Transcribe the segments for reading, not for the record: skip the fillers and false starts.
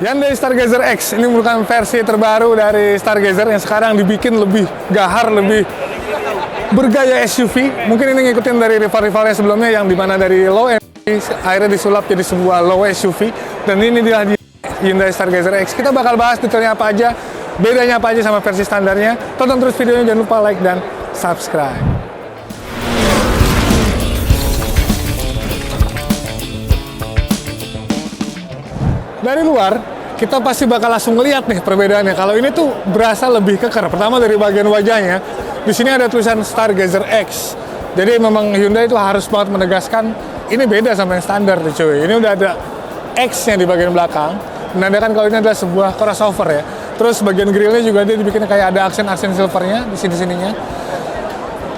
Dan dari Stargazer X, ini merupakan versi terbaru dari Stargazer yang sekarang dibikin lebih gahar, lebih bergaya SUV. Mungkin ini ngikutin dari rival-rivalnya sebelumnya yang dimana dari low MPV akhirnya disulap jadi sebuah low SUV. Dan ini dia di Hyundai Stargazer X. Kita bakal bahas detailnya apa aja, bedanya apa aja sama versi standarnya. Tonton terus videonya, jangan lupa like dan subscribe. Dari luar, kita pasti bakal langsung ngeliat nih perbedaannya. Kalau ini tuh berasa lebih keker. Pertama dari bagian wajahnya, di sini ada tulisan Stargazer X. Jadi memang Hyundai itu harus banget menegaskan ini beda sama yang standar tuh cuy. Ini udah ada X-nya di bagian belakang, menandakan kalau ini adalah sebuah crossover ya. Terus bagian grillnya juga dia dibikin kayak ada aksen-aksen silvernya di sini-sininya.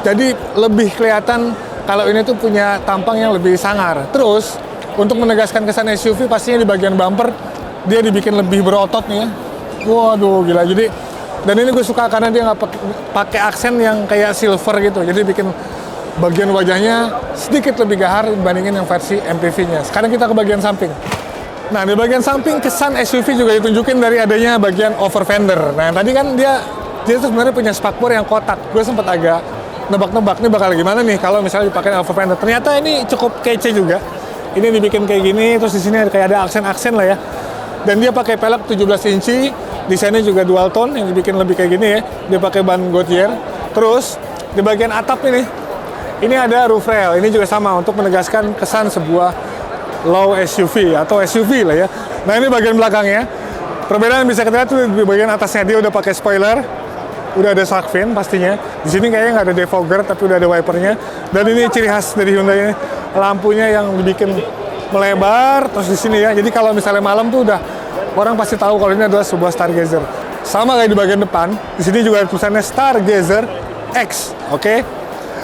Jadi lebih kelihatan kalau ini tuh punya tampang yang lebih sangar. Terus untuk menegaskan kesan SUV pastinya di bagian bumper dia dibikin lebih berotot nih ya. Waduh gila. Jadi dan ini gue suka karena dia nggak pakai aksen yang kayak silver gitu. Jadi bikin bagian wajahnya sedikit lebih gahar dibandingin yang versi MPV-nya. Sekarang kita ke bagian samping. Nah di bagian samping kesan SUV juga ditunjukin dari adanya bagian over fender. Nah tadi kan dia tuh sebenarnya punya spakbor yang kotak. Gue sempat agak nebak-nebak nih bakal gimana nih kalau misalnya dipakai over fender. Ternyata ini cukup kece juga. Ini dibikin kayak gini, terus di sini kayak ada aksen-aksen lah ya. Dan dia pakai pelek 17 inci, desainnya juga dual tone yang dibikin lebih kayak gini ya. Dia pakai ban Goodyear. Terus di bagian atap ini ada roof rail. Ini juga sama untuk menegaskan kesan sebuah low SUV atau SUV lah ya. Nah ini bagian belakangnya. Perbedaan bisa kita lihat tuh di bagian atasnya dia udah pakai spoiler, udah ada shark fin pastinya. Di sini kayaknya nggak ada defogger tapi udah ada wipernya. Dan ini ciri khas dari Hyundai ini. Lampunya yang dibikin melebar terus di sini ya. Jadi kalau misalnya malam tuh udah orang pasti tahu kalau ini adalah sebuah Stargazer. Sama kayak di bagian depan, di sini juga ada tulisannya Stargazer X, oke?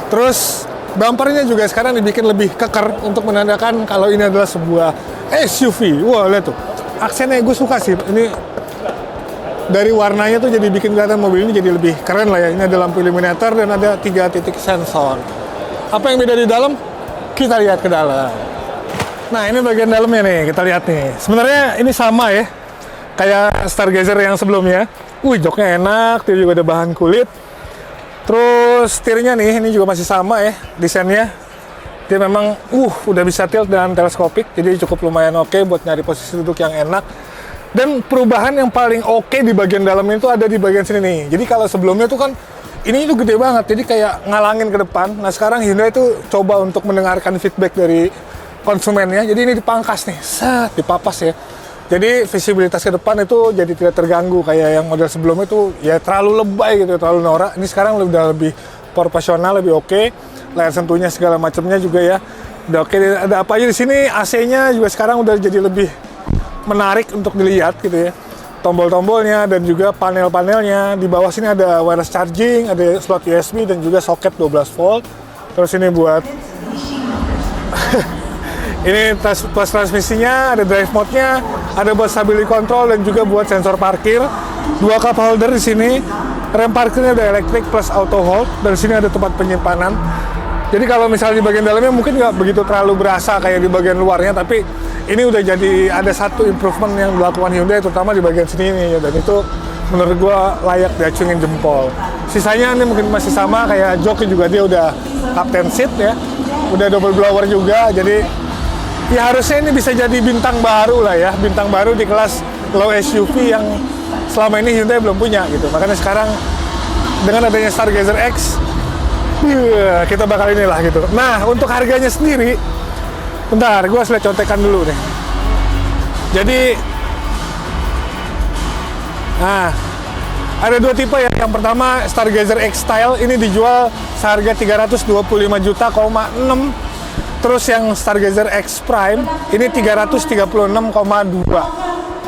Terus bumpernya juga sekarang dibikin lebih keker untuk menandakan kalau ini adalah sebuah SUV. Wah, lihat tuh. Aksennya gue suka sih. Ini dari warnanya tuh jadi bikin kelihatan mobil ini jadi lebih keren lah ya. Ini ada lampu illuminator dan ada 3 titik sensor. Apa yang beda di dalam? Kita lihat ke dalam. Nah, ini bagian dalamnya nih, kita lihat nih. Sebenarnya ini sama ya, kayak Stargazer yang sebelumnya. Joknya enak, dia juga ada bahan kulit. Terus setirnya nih, ini juga masih sama ya, desainnya. Dia memang, udah bisa tilt dan teleskopik, jadi cukup lumayan oke buat nyari posisi duduk yang enak. Dan perubahan yang paling oke di bagian dalam itu ada di bagian sini nih. Jadi kalau sebelumnya tuh kan, ini tuh gede banget, jadi kayak ngalangin ke depan. Nah sekarang Hyundai itu coba untuk mendengarkan feedback dari konsumennya. Jadi ini dipangkas nih, dipapas ya. Jadi visibilitas ke depan itu jadi tidak terganggu kayak yang model sebelumnya itu ya terlalu lebay gitu, terlalu norak. Ini sekarang udah lebih proporsional, lebih oke. Layar sentuhnya segala macamnya juga ya udah oke. Ada apa aja di sini? AC-nya juga sekarang udah jadi lebih menarik untuk dilihat gitu ya. Tombol-tombolnya dan juga panel-panelnya. Di bawah sini ada wireless charging, ada slot USB dan juga soket 12 volt. Terus ini buat ini plus transmisinya, ada drive mode-nya, ada buat stability control dan juga buat sensor parkir. 2 cup holder di sini. Rem parkirnya ada electric plus auto hold. Dan di sini ada tempat penyimpanan. Jadi kalau misalnya di bagian dalamnya mungkin nggak begitu terlalu berasa kayak di bagian luarnya, tapi ini udah jadi ada satu improvement yang dilakukan Hyundai terutama di bagian sini nih, dan itu menurut gua layak diacungin jempol. Sisanya ini mungkin masih sama kayak joknya juga dia udah captain seat ya, udah double blower juga, jadi ya harusnya ini bisa jadi bintang baru lah ya, bintang baru di kelas low SUV yang selama ini Hyundai belum punya gitu. Makanya sekarang dengan adanya Stargazer X kita bakal inilah gitu. Nah untuk harganya sendiri, bentar gue harus lihat contekan dulu nih. Jadi nah ada 2 tipe ya. Yang pertama Stargazer X Style, ini dijual seharga 325 juta, 6. Terus yang Stargazer X Prime ini 336,2.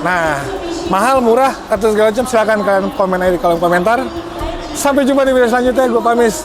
Nah mahal, murah, atau segala macam silahkan kalian komen aja di kolom komentar. Sampai jumpa di video selanjutnya, gue pamit.